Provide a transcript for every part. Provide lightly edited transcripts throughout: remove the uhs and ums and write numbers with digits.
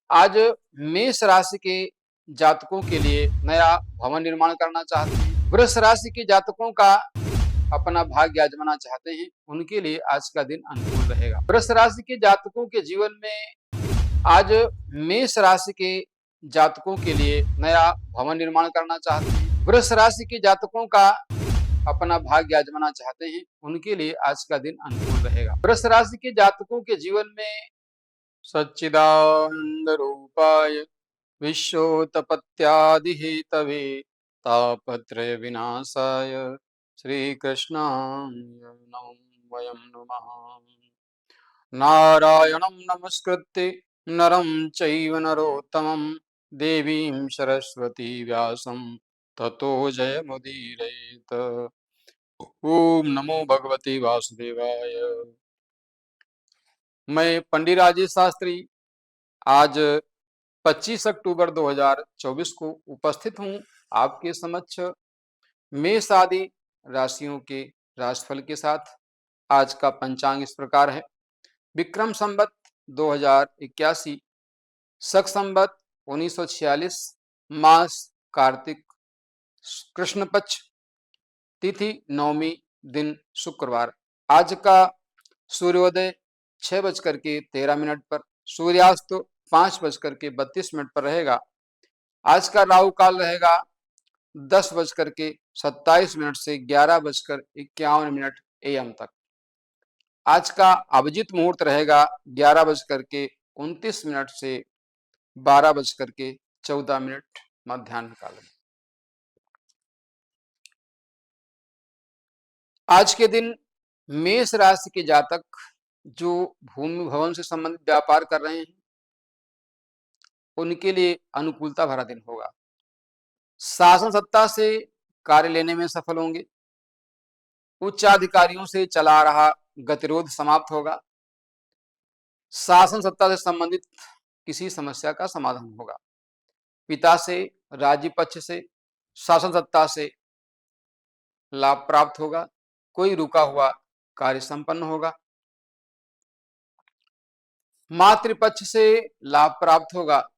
आज मेष राशि के जातकों के लिए नया भवन निर्माण करना चाहते हैं। वृष राशि के जातकों का अपना भाग्य आजमाना चाहते हैं, उनके लिए आज का दिन अनुकूल रहेगा। वृष राशि के जातकों के जीवन में आज मेष राशि के जातकों के लिए नया भवन निर्माण करना चाहते हैं। वृष राशि के जातकों का अपना भाग्य आजमाना चाहते हैं, उनके लिए आज का दिन अनुकूल रहेगा। वृष राशि के जातकों के जीवन में सच्चिदानंद रूपाय विश्वोत्पत्त्यादि हेतवे तापत्रय विनाशाय श्री कृष्णाय वयं नमः। नारायणं नमस्कृत्य नरं चैव नरोत्तमं देवीं सरस्वती व्यासं ततो जयमुदीरयेत्। ओम नमो भगवते वासुदेवाय। मैं पंडित राजेश शास्त्री आज 25 अक्टूबर 2024 को उपस्थित हूँ आपके समक्ष मेष आदि राशियों के राशिफल के साथ। आज का पंचांग इस प्रकार है। विक्रम संवत 2081, शक संवत 1946, मास कार्तिक, कृष्ण पक्ष, तिथि नवमी, दिन शुक्रवार। आज का सूर्योदय 6:13 पर, सूर्यास्त 5:32 पर रहेगा। आज का राहु काल रहेगा 10:27 से 11:51 AM तक। आज का अभिजीत मुहूर्त रहेगा 11:29 से 12:14 मध्याह्न काल में। आज के दिन मेष राशि के जातक जो भूमि भवन से संबंधित व्यापार कर रहे हैं, उनके लिए अनुकूलता भरा दिन होगा। शासन सत्ता से कार्य लेने में सफल होंगे। उच्चाधिकारियों से चला रहा गतिरोध समाप्त होगा। शासन सत्ता से संबंधित किसी समस्या का समाधान होगा। पिता से, राज्य पक्ष से, शासन सत्ता से लाभ प्राप्त होगा। कोई रुका हुआ कार्य संपन्न होगा। मातृपक्ष से लाभ प्राप्त होगा।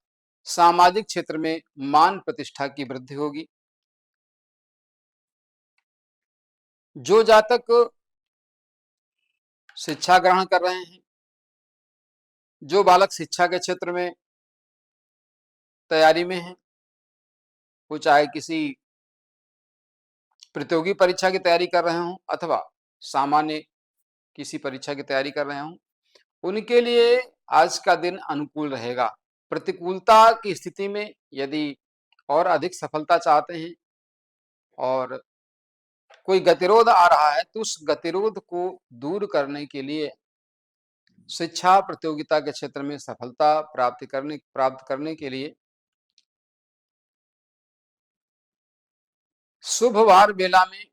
सामाजिक क्षेत्र में मान प्रतिष्ठा की वृद्धि होगी। जो जातक शिक्षा ग्रहण कर रहे हैं, जो बालक शिक्षा के क्षेत्र में तैयारी में है, वो चाहे किसी प्रतियोगी परीक्षा की तैयारी कर रहे हों अथवा सामान्य किसी परीक्षा की तैयारी कर रहे हों, उनके लिए आज का दिन अनुकूल रहेगा। प्रतिकूलता की स्थिति में यदि और अधिक सफलता चाहते हैं और कोई गतिरोध आ रहा है, तो उस गतिरोध को दूर करने के लिए शिक्षा प्रतियोगिता के क्षेत्र में सफलता प्राप्त करने के लिए शुभवार बेला में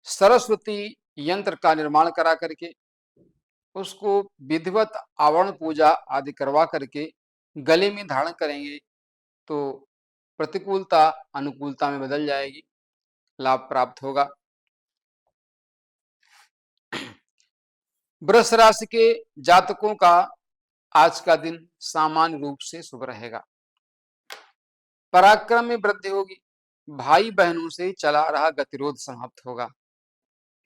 सरस्वती यंत्र का निर्माण करा करके उसको विधिवत आवरण पूजा आदि करवा करके गले में धारण करेंगे तो प्रतिकूलता अनुकूलता में बदल जाएगी, लाभ प्राप्त होगा। वृष राशि के जातकों का आज का दिन सामान्य रूप से शुभ रहेगा। पराक्रम में वृद्धि होगी। भाई बहनों से चला रहा गतिरोध समाप्त होगा।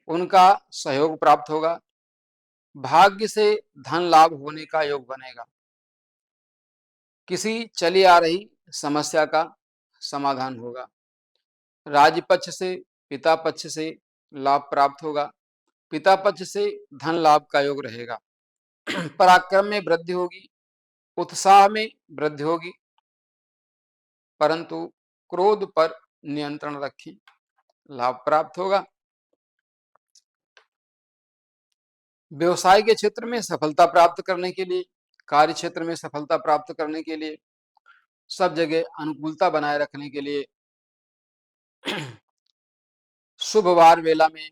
उनका सहयोग प्राप्त होगा। भाग्य से धन लाभ होने का योग बनेगा। किसी चली आ रही समस्या का समाधान होगा। राज्य पक्ष से, पिता पक्ष से लाभ प्राप्त होगा। पिता पक्ष से धन लाभ का योग रहेगा। पराक्रम में वृद्धि होगी। उत्साह में वृद्धि होगी, परंतु क्रोध पर नियंत्रण रखें, लाभ प्राप्त होगा। व्यवसाय के क्षेत्र में सफलता प्राप्त करने के लिए, कार्य क्षेत्र में सफलता प्राप्त करने के लिए, सब जगह अनुकूलता बनाए रखने के लिए शुभवार वेला में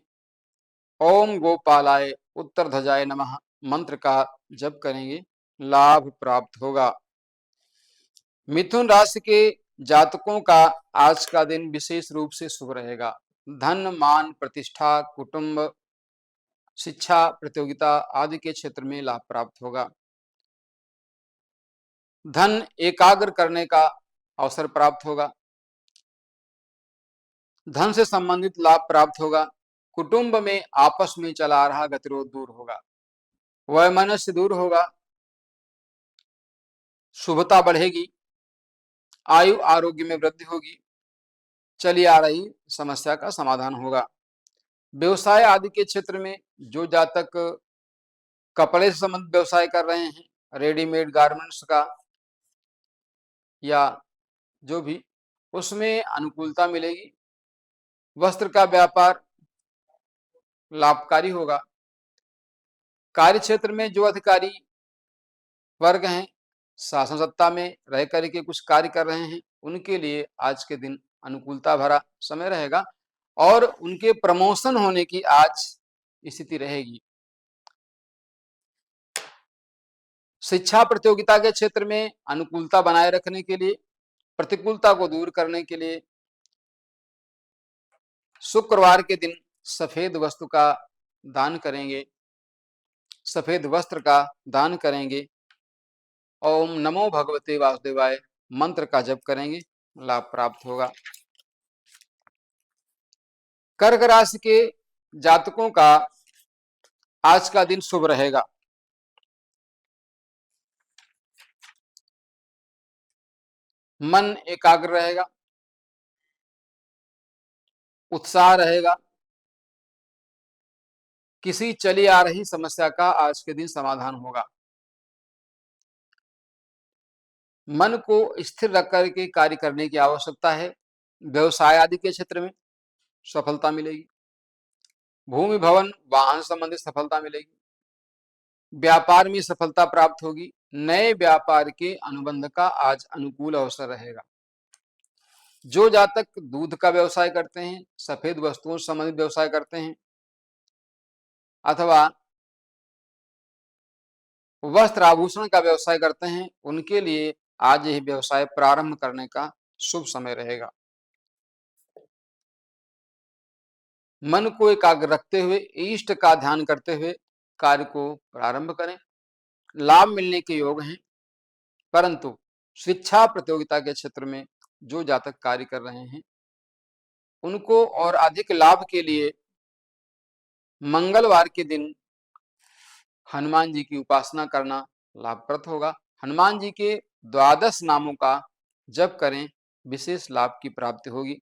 ओम गोपालाय उत्तर ध्वजाय नमः मंत्र का जप करेंगे, लाभ प्राप्त होगा। मिथुन राशि के जातकों का आज का दिन विशेष रूप से शुभ रहेगा। धन, मान, प्रतिष्ठा, कुटुंब, शिक्षा प्रतियोगिता आदि के क्षेत्र में लाभ प्राप्त होगा। धन एकाग्र करने का अवसर प्राप्त होगा। धन से संबंधित लाभ प्राप्त होगा। कुटुंब में आपस में चला रहा गतिरोध दूर होगा। वैमनस्य दूर होगा। शुभता बढ़ेगी। आयु आरोग्य में वृद्धि होगी। चली आ रही समस्या का समाधान होगा। व्यवसाय आदि के क्षेत्र में जो जातक कपड़े से संबंधित व्यवसाय कर रहे हैं, रेडीमेड गारमेंट्स का या जो भी, उसमें अनुकूलता मिलेगी। वस्त्र का व्यापार लाभकारी होगा। कार्य क्षेत्र में जो अधिकारी वर्ग हैं, शासन सत्ता में रह करके कुछ कार्य कर रहे हैं, उनके लिए आज के दिन अनुकूलता भरा समय रहेगा और उनके प्रमोशन होने की आज स्थिति रहेगी। शिक्षा प्रतियोगिता के क्षेत्र में अनुकूलता बनाए रखने के लिए, प्रतिकूलता को दूर करने के लिए शुक्रवार के दिन सफेद वस्तु का दान करेंगे, सफेद वस्त्र का दान करेंगे। ओम नमो भगवते वासुदेवाय मंत्र का जप करेंगे, लाभ प्राप्त होगा। कर्क राशि के जातकों का आज का दिन शुभ रहेगा। मन एकाग्र रहेगा, उत्साह रहेगा। किसी चली आ रही समस्या का आज के दिन समाधान होगा। मन को स्थिर रख करके कार्य करने की आवश्यकता है। व्यवसाय आदि के क्षेत्र में सफलता मिलेगी। भूमि भवन वाहन संबंधित सफलता मिलेगी। व्यापार में सफलता प्राप्त होगी। नए व्यापार के अनुबंध का आज अनुकूल अवसर रहेगा। जो जातक दूध का व्यवसाय करते हैं, सफेद वस्तुओं से संबंधित व्यवसाय करते हैं अथवा वस्त्र आभूषण का व्यवसाय करते हैं, उनके लिए आज यह व्यवसाय प्रारंभ करने का शुभ समय रहेगा। मन को एकाग्र रखते हुए, इष्ट का ध्यान करते हुए कार्य को प्रारंभ करें। लाभ मिलने के योग हैं, परंतु शिक्षा प्रतियोगिता के क्षेत्र में जो जातक कार्य कर रहे हैं, उनको और अधिक लाभ के लिए मंगलवार के दिन हनुमान जी की उपासना करना लाभप्रद होगा। हनुमान जी के 12 नामों का जप करें, विशेष लाभ की प्राप्ति होगी।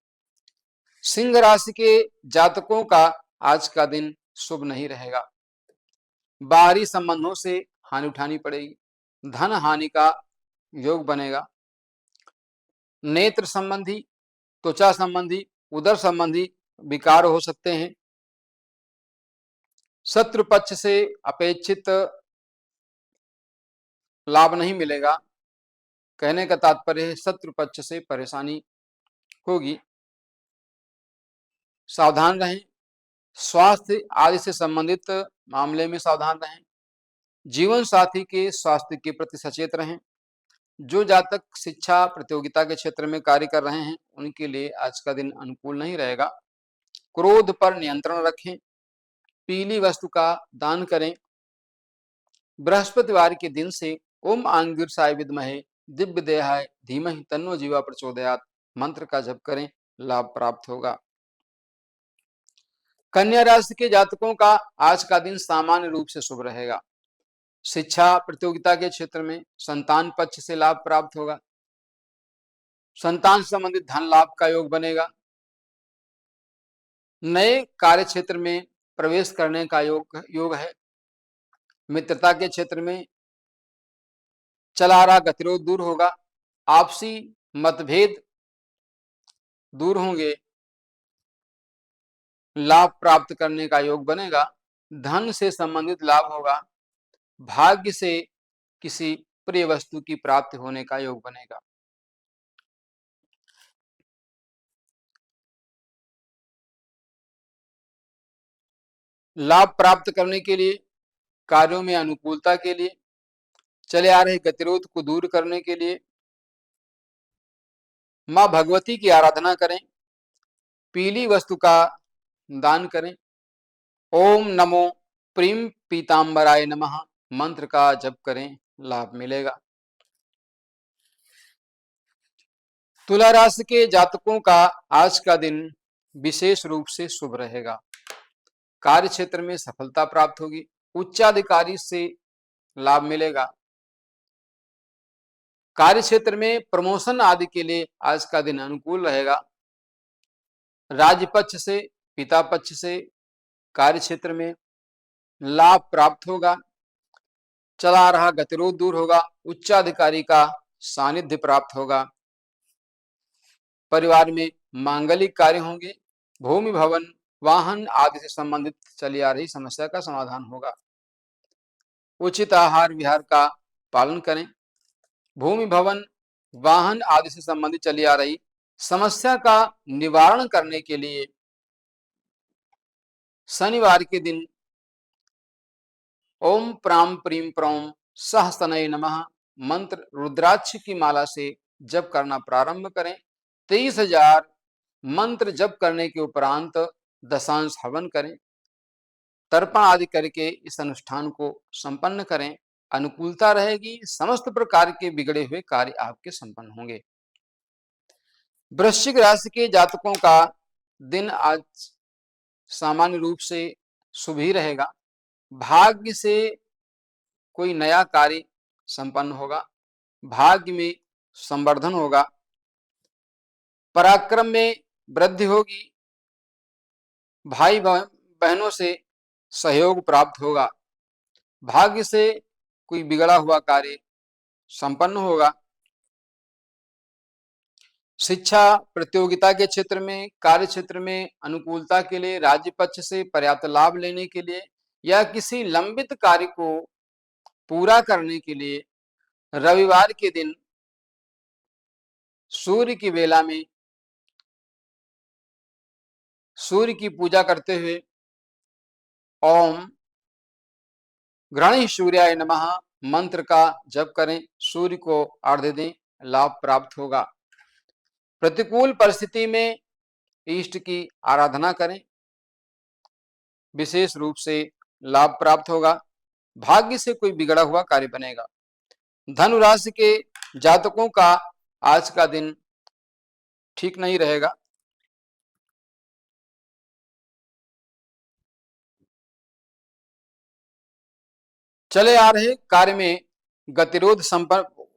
सिंह राशि के जातकों का आज का दिन शुभ नहीं रहेगा। बाहरी संबंधों से हानि उठानी पड़ेगी। धन हानि का योग बनेगा। नेत्र संबंधी, त्वचा संबंधी, उदर संबंधी विकार हो सकते हैं। शत्रु पक्ष से अपेक्षित लाभ नहीं मिलेगा। कहने का तात्पर्य है शत्रु पक्ष से परेशानी होगी, सावधान रहें। स्वास्थ्य आदि से संबंधित मामले में सावधान रहें। जीवन साथी के स्वास्थ्य के प्रति सचेत रहें। जो जातक शिक्षा प्रतियोगिता के क्षेत्र में कार्य कर रहे हैं, उनके लिए आज का दिन अनुकूल नहीं रहेगा। क्रोध पर नियंत्रण रखें। पीली वस्तु का दान करें। बृहस्पतिवार के दिन से ओम आंगिरसाय विद्महे दिव्य देहाय धीमहि तन्नो जीवा प्रचोदयात मंत्र का जप करें, लाभ प्राप्त होगा। कन्या राशि के जातकों का आज का दिन सामान्य रूप से शुभ रहेगा। शिक्षा प्रतियोगिता के क्षेत्र में संतान पक्ष से लाभ प्राप्त होगा। संतान से संबंधित धन लाभ का योग बनेगा। नए कार्य क्षेत्र में प्रवेश करने का योग है। मित्रता के क्षेत्र में चला रहा गतिरोध दूर होगा। आपसी मतभेद दूर होंगे। लाभ प्राप्त करने का योग बनेगा। धन से संबंधित लाभ होगा। भाग्य से किसी प्रिय वस्तु की प्राप्ति होने का योग बनेगा। लाभ प्राप्त करने के लिए, कार्यों में अनुकूलता के लिए, चले आ रहे गतिरोध को दूर करने के लिए मां भगवती की आराधना करें। पीली वस्तु का दान करें। ओम नमो प्रीम पीतांबराय नमः मंत्र का जप करें, लाभ मिलेगा। तुला राशि के जातकों का आज का दिन विशेष रूप से शुभ रहेगा। कार्य क्षेत्र में सफलता प्राप्त होगी। उच्चाधिकारी से लाभ मिलेगा। कार्य क्षेत्र में प्रमोशन आदि के लिए आज का दिन अनुकूल रहेगा। राज्य पक्ष से, पिता पक्ष से कार्य क्षेत्र में लाभ प्राप्त होगा। चला रहा गतिरोध दूर होगा। उच्चाधिकारी का सानिध्य प्राप्त होगा। परिवार में मांगलिक कार्य होंगे। भूमि, भवन, वाहन आदि से संबंधित चली आ रही समस्या का समाधान होगा। उचित आहार विहार का पालन करें। भूमि, भवन, वाहन आदि से संबंधित चली आ रही समस्या का निवारण करने के लिए शनिवार के दिन ओम प्राम प्रीम प्रौम सहस्तनय नमः मंत्र रुद्राक्ष की माला से जप करना प्रारंभ करें। 23,000 मंत्र जप करने के उपरांत दशांश हवन करें। तर्पण आदि करके इस अनुष्ठान को संपन्न करें। अनुकूलता रहेगी। समस्त प्रकार के बिगड़े हुए कार्य आपके संपन्न होंगे। वृश्चिक राशि के जातकों का दिन आज सामान्य रूप से शुभ ही रहेगा। भाग्य से कोई नया कार्य संपन्न होगा। भाग्य में संवर्धन होगा। पराक्रम में वृद्धि होगी। भाई बहनों से सहयोग प्राप्त होगा। भाग्य से कोई बिगड़ा हुआ कार्य संपन्न होगा। शिक्षा प्रतियोगिता के क्षेत्र में, कार्य क्षेत्र में अनुकूलता के लिए, राज्य पक्ष से पर्याप्त लाभ लेने के लिए या किसी लंबित कार्य को पूरा करने के लिए रविवार के दिन सूर्य की वेला में सूर्य की पूजा करते हुए ओम गणेश सूर्याय नमः मंत्र का जप करें। सूर्य को अर्घ्य दें, लाभ प्राप्त होगा। प्रतिकूल परिस्थिति में इष्ट की आराधना करें, विशेष रूप से लाभ प्राप्त होगा। भाग्य से कोई बिगड़ा हुआ कार्य बनेगा। धनु राशि के जातकों का आज का दिन ठीक नहीं रहेगा। चले आ रहे कार्य में गतिरोध संपर्क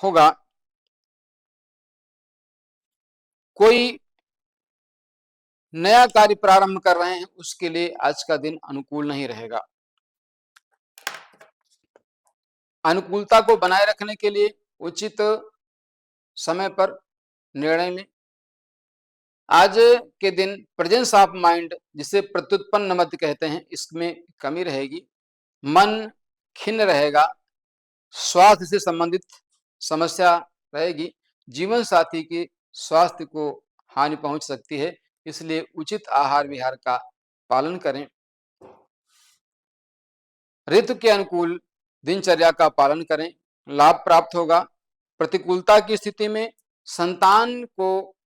होगा। कोई नया कार्य प्रारंभ कर रहे हैं, उसके लिए आज का दिन अनुकूल नहीं रहेगा। अनुकूलता को बनाए रखने के लिए उचित समय पर निर्णय लें। आज के दिन प्रेजेंस ऑफ माइंड, जिसे प्रत्युत्पन्न मत कहते हैं, इसमें कमी रहेगी। मन खिन्न रहेगा। स्वास्थ्य से संबंधित समस्या रहेगी। जीवन साथी के स्वास्थ्य को हानि पहुंच सकती है, इसलिए उचित आहार विहार का पालन करें। ऋतु के अनुकूल दिनचर्या का पालन करें, लाभ प्राप्त होगा। प्रतिकूलता की स्थिति में संतान को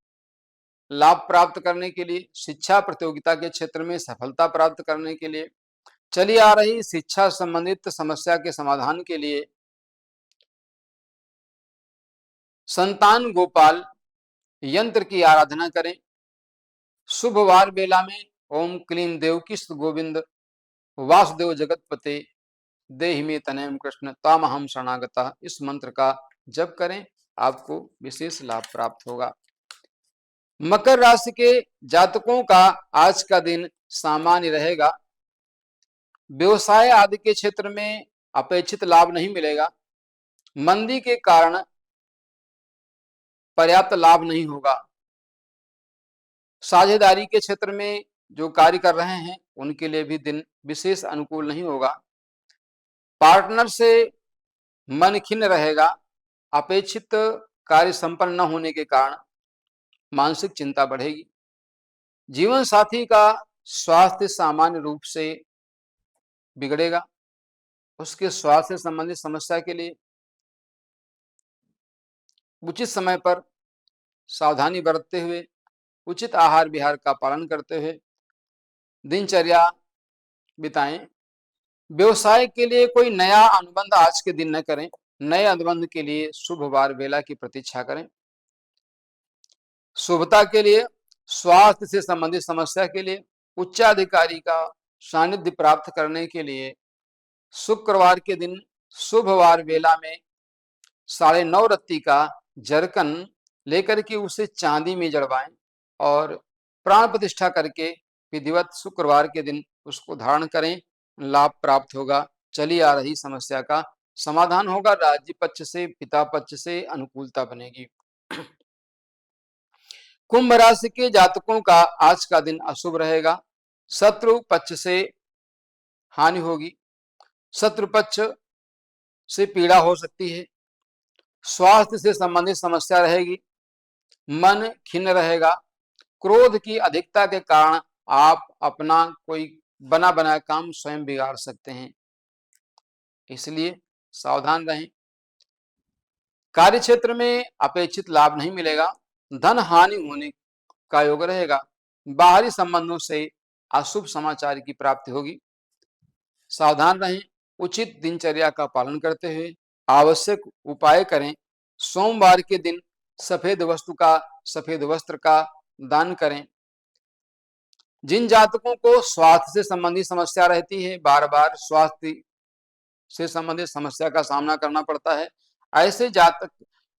लाभ प्राप्त करने के लिए, शिक्षा प्रतियोगिता के क्षेत्र में सफलता प्राप्त करने के लिए, चली आ रही शिक्षा संबंधित समस्या के समाधान के लिए संतान गोपाल यंत्र की आराधना करें। शुभ वार बेला में ओम क्लीम देवकिस्त गोविंद वासुदेव जगतपते देहि में तनयम कृष्ण तामहम शरणागता, इस मंत्र का जप करें, आपको विशेष लाभ प्राप्त होगा। मकर राशि के जातकों का आज का दिन सामान्य रहेगा। व्यवसाय आदि के क्षेत्र में अपेक्षित लाभ नहीं मिलेगा। मंदी के कारण पर्याप्त लाभ नहीं होगा। साझेदारी के क्षेत्र में जो कार्य कर रहे हैं, उनके लिए भी दिन विशेष अनुकूल नहीं होगा। पार्टनर से मन खिन्न रहेगा। अपेक्षित कार्य संपन्न न होने के कारण मानसिक चिंता बढ़ेगी। जीवन साथी का स्वास्थ्य सामान्य रूप से बिगड़ेगा। उसके स्वास्थ्य से संबंधित समस्या के लिए उचित समय पर सावधानी बरतते हुए, उचित आहार विहार का पालन करते हुए दिनचर्या बिताएं। व्यवसाय के लिए कोई नया अनुबंध आज के दिन न करें। नए अनुबंध के लिए शुभ वार बेला की प्रतीक्षा करें। शुभता के लिए, स्वास्थ्य से संबंधित समस्या के लिए, उच्चाधिकारी का सानिध्य प्राप्त करने के लिए शुक्रवार के दिन शुभवार वेला में 9:30 रत्ती का जरकन लेकर के उसे चांदी में जड़वाएं और प्राण प्रतिष्ठा करके विधिवत शुक्रवार के दिन उसको धारण करें। लाभ प्राप्त होगा, चली आ रही समस्या का समाधान होगा, राज्य पक्ष से, पिता पक्ष से अनुकूलता बनेगी। कुंभ राशि के जातकों का आज का दिन अशुभ रहेगा। शत्रु पक्ष से हानि होगी, शत्रु पक्ष से पीड़ा हो सकती है, स्वास्थ्य से संबंधित समस्या रहेगी, मन खिन्न रहेगा, क्रोध की अधिकता के कारण आप अपना कोई बना बनाया काम स्वयं बिगाड़ सकते हैं, इसलिए सावधान रहें। कार्य क्षेत्र में अपेक्षित लाभ नहीं मिलेगा, धन हानि होने का योग रहेगा, बाहरी संबंधों से अशुभ समाचार की प्राप्ति होगी। सावधान रहें, उचित दिनचर्या का पालन करते हुए आवश्यक उपाय करें। सोमवार के दिन सफेद वस्त्र का दान करें। जिन जातकों को स्वास्थ्य से संबंधित समस्या रहती है, बार बार स्वास्थ्य से संबंधित समस्या का सामना करना पड़ता है, ऐसे जातक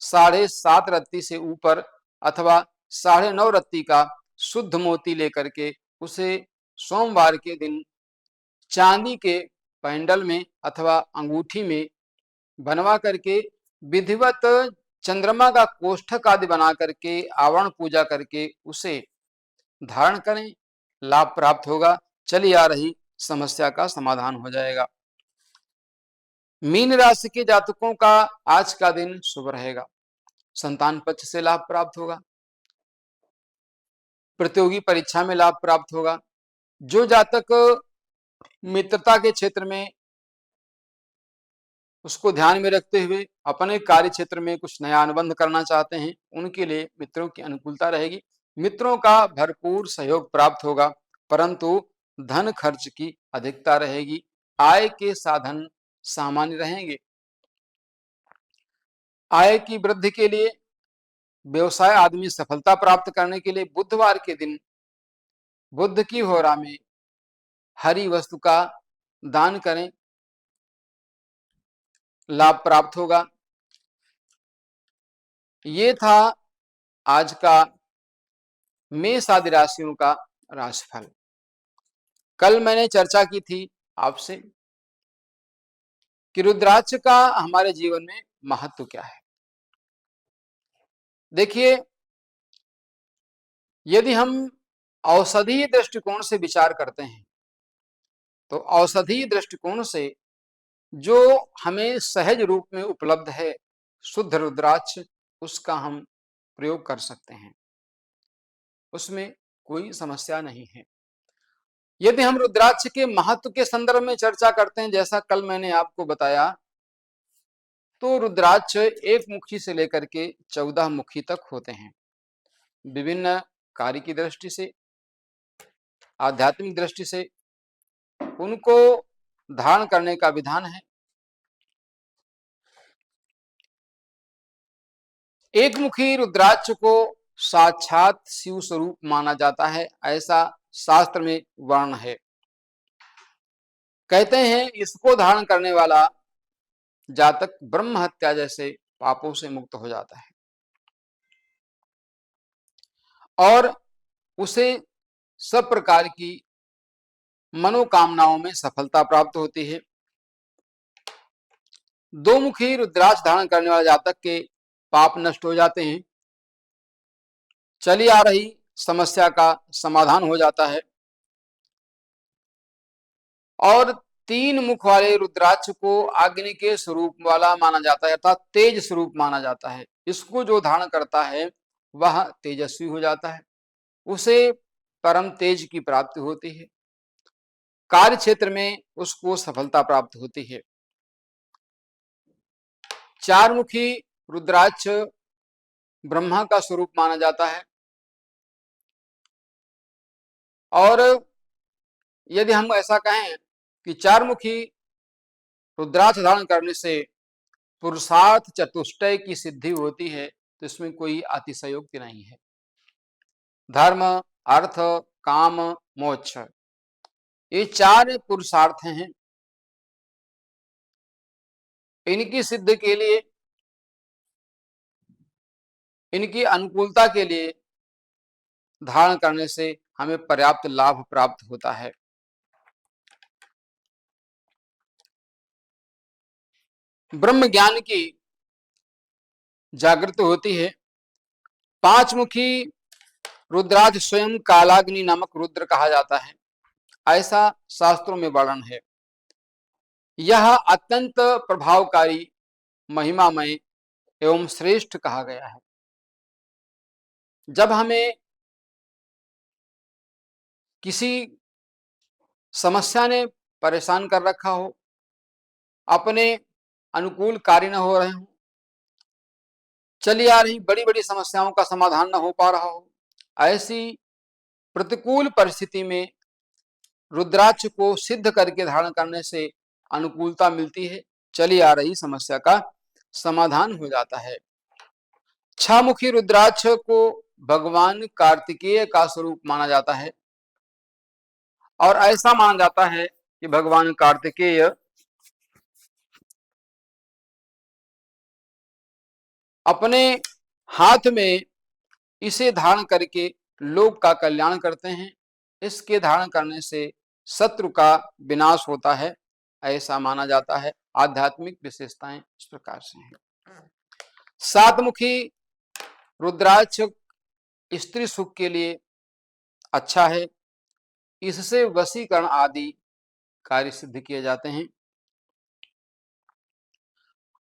7.5 रत्ती से ऊपर अथवा 9.5 रत्ती का शुद्ध मोती लेकर के उसे सोमवार के दिन चांदी के पैंडल में अथवा अंगूठी में बनवा करके विधिवत चंद्रमा का कोष्ठक आदि बना करके आवरण पूजा करके उसे धारण करें। लाभ प्राप्त होगा, चली आ रही समस्या का समाधान हो जाएगा। मीन राशि के जातकों का आज का दिन शुभ रहेगा, संतान पक्ष से लाभ प्राप्त होगा, प्रतियोगी परीक्षा में लाभ प्राप्त होगा। जो जातक मित्रता के क्षेत्र में उसको ध्यान में रखते हुए अपने कार्य क्षेत्र में कुछ नया अनुबंध करना चाहते हैं, उनके लिए मित्रों की अनुकूलता रहेगी, मित्रों का भरपूर सहयोग प्राप्त होगा, परंतु धन खर्च की अधिकता रहेगी, आय के साधन सामान्य रहेंगे। आय की वृद्धि के लिए, व्यवसाय आदि में सफलता प्राप्त करने के लिए बुधवार के दिन बुध की होरा में हरी वस्तु का दान करें, लाभ प्राप्त होगा। ये था आज का मेष आदि राशियों का राशिफल। कल मैंने चर्चा की थी आपसे कि रुद्राक्ष का हमारे जीवन में महत्व क्या है। देखिए, यदि हम औषधीय दृष्टिकोण से विचार करते हैं तो औषधीय दृष्टिकोण से जो हमें सहज रूप में उपलब्ध है शुद्ध रुद्राक्ष, उसका हम प्रयोग कर सकते हैं, उसमें कोई समस्या नहीं है। यदि हम रुद्राक्ष के महत्व के संदर्भ में चर्चा करते हैं, जैसा कल मैंने आपको बताया, तो रुद्राक्ष एक मुखी से लेकर के 14 मुखी तक होते हैं। विभिन्न कार्य की दृष्टि से, आध्यात्मिक दृष्टि से उनको धारण करने का विधान है। एक मुखी रुद्राक्ष को साक्षात शिव स्वरूप माना जाता है, ऐसा शास्त्र में वर्ण है। कहते हैं इसको धारण करने वाला जातक ब्रह्म हत्या जैसे पापों से मुक्त हो जाता है और उसे सब प्रकार की मनोकामनाओं में सफलता प्राप्त होती है। दो मुखी रुद्राक्ष धारण करने वाले जातक के पाप नष्ट हो जाते हैं, चली आ रही समस्या का समाधान हो जाता है और 3 मुख वाले रुद्राक्ष को अग्नि के स्वरूप वाला माना जाता है, अर्थात तेज स्वरूप माना जाता है। इसको जो धारण करता है वह तेजस्वी हो जाता है, उसे परम तेज की प्राप्ति होती है, कार्य क्षेत्र में उसको सफलता प्राप्त होती है। 4 मुखी रुद्राक्ष ब्रह्मा का स्वरूप माना जाता है और यदि हम ऐसा कहें कि 4 मुखी रुद्राक्ष धारण करने से पुरुषार्थ चतुष्टय की सिद्धि होती है, तो इसमें कोई अतिशयोक्ति नहीं है। धर्म, अर्थ, काम, मोक्ष, ये 4 पुरुषार्थ हैं। इनकी सिद्धि के लिए, इनकी अनुकूलता के लिए धारण करने से हमें पर्याप्त लाभ प्राप्त होता है। ब्रह्म ज्ञान की जागृति होती है। 5 मुखी रुद्राज स्वयं कालाग्नि नामक रुद्र कहा जाता है, ऐसा शास्त्रों में वर्णन है। यह अत्यंत प्रभावकारी, महिमामय एवं श्रेष्ठ कहा गया है। जब हमें किसी समस्या ने परेशान कर रखा हो, अपने अनुकूल कार्य न हो रहे हो, चली आ रही बड़ी बड़ी समस्याओं का समाधान न हो पा रहा हो, ऐसी प्रतिकूल परिस्थिति में रुद्राक्ष को सिद्ध करके धारण करने से अनुकूलता मिलती है, चली आ रही समस्या का समाधान हो जाता है। 6 मुखी रुद्राक्ष को भगवान कार्तिकेय का स्वरूप माना जाता है और ऐसा माना जाता है कि भगवान कार्तिकेय अपने हाथ में इसे धारण करके लोक का कल्याण करते हैं। इसके धारण करने से शत्रु का विनाश होता है, ऐसा माना जाता है। आध्यात्मिक विशेषताएं इस प्रकार से हैं। 7 मुखी रुद्राक्ष स्त्री सुख के लिए अच्छा है, इससे वशीकरण आदि कार्य सिद्ध किए जाते हैं।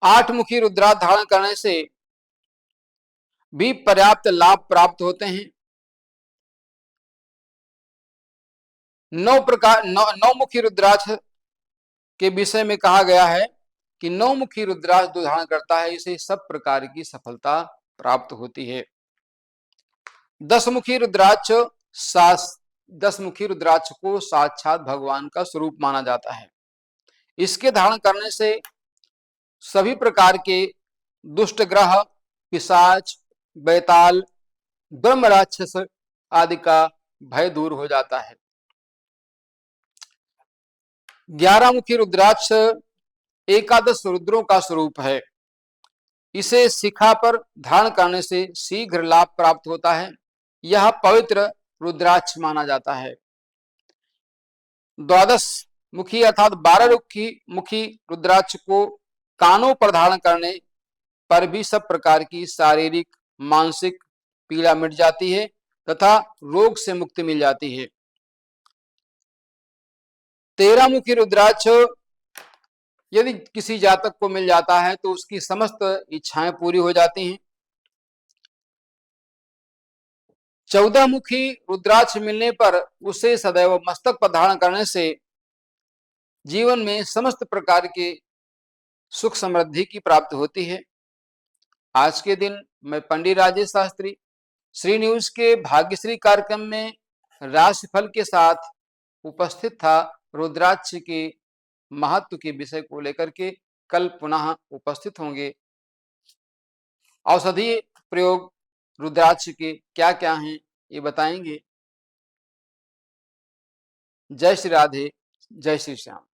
8 मुखी रुद्राक्ष धारण करने से भी पर्याप्त लाभ प्राप्त होते हैं। 9 मुखी रुद्राक्ष के विषय में कहा गया है कि 9 मुखी रुद्राक्ष जो धारण करता है, इसे सब प्रकार की सफलता प्राप्त होती है। 10 मुखी रुद्राक्ष को साक्षात भगवान का स्वरूप माना जाता है। इसके धारण करने से सभी प्रकार के दुष्ट ग्रह, पिशाच, बैताल, ब्रह्म राक्षस आदि का भय दूर हो जाता है। 11 मुखी रुद्राक्ष एकादश रुद्रों का स्वरूप है। इसे शिखा पर धारण करने से शीघ्र लाभ प्राप्त होता है। यह पवित्र रुद्राक्ष माना जाता है। 12 मुखी अर्थात 12 मुखी रुद्राक्ष को कानों पर धारण करने पर भी सब प्रकार की शारीरिक, मानसिक पीड़ा मिट जाती है तथा रोग से मुक्ति मिल जाती है। 13 मुखी रुद्राक्ष यदि किसी जातक को मिल जाता है तो उसकी समस्त इच्छाएं पूरी हो जाती हैं। 14 मुखी रुद्राक्ष मिलने पर उसे सदैव मस्तक पर धारण करने से जीवन में समस्त प्रकार के सुख समृद्धि की प्राप्ति होती है। आज के दिन मैं पंडित राजेश शास्त्री श्री न्यूज के भाग्यश्री कार्यक्रम में राशिफल के साथ उपस्थित था। रुद्राक्ष के महत्व के विषय को लेकर के कल पुनः उपस्थित होंगे। औषधीय प्रयोग रुद्राक्ष के क्या क्या हैं ये बताएंगे। जय श्री राधे, जय श्री श्याम।